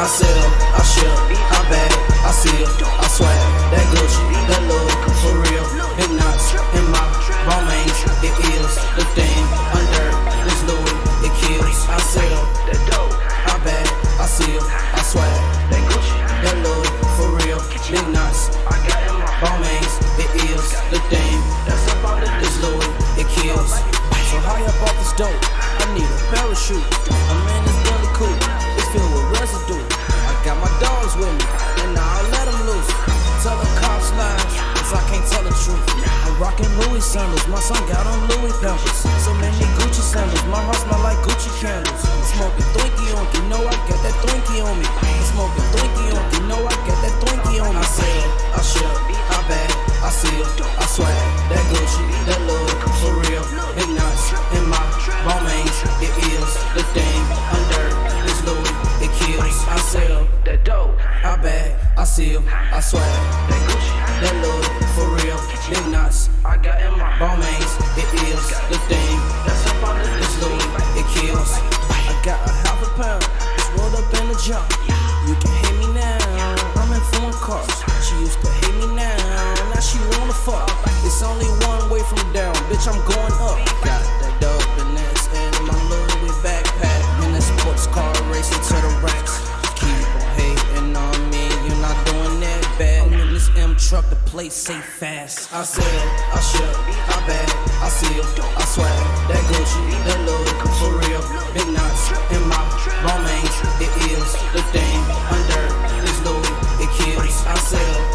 sell, I ship, I bag, I seal, I swag, that Gucci, that Louis, for real. Big knots in my ball mains, it is the thing under this Louis, it kills. I sell, that dope, I bag, I seal, I swag, that Gucci, that Louis, for real. Big knots, I got in my ball mains, it is the thing that's up under this Louis, it kills. So high up off this dope, I need a parachute. I'm in this belly cool, it's filled with residue. I got my dogs with me, and now I let them loose. Tell the cops lies, cause I can't tell the truth. I'm rocking Louis sandals, my son got on Louis pampers. So many Gucci sandals, my heart smell like Gucci candles. I'm smoking Twinkie on you know I got that Twinkie on me. I'm smoking Twinkie on you know I got that Twinkie on me. I sell, I ship, I bag, I seal, I swag, that Gucci, that Louis, for real. Big knots in my ball mains, it is the thing under this Louis, it kills. I sell, that dope, I bag, I seal, I swag, that Gucci, that Louis, for real. Big knots I got in my ball mains, it is the thing that's up under this Louis, it kills. I got a half a pound, it's rolled up in the junk. You can hate me now, I'm in foreign cars. She used to hate me now she wanna fuck. It's only one way from down, bitch, I'm going up. Got that dope in this and my Louis backpack. In a sports car racing to the racks. Keep on hating on me, you're not doing that bad. I'm in this M truck, the place say fast. I sell, I ship, I bag, I seal, I swag, that Gucci, that Louis, for real. Big knots in my ball mains, it is the thing under this Louis, it kills. I sell,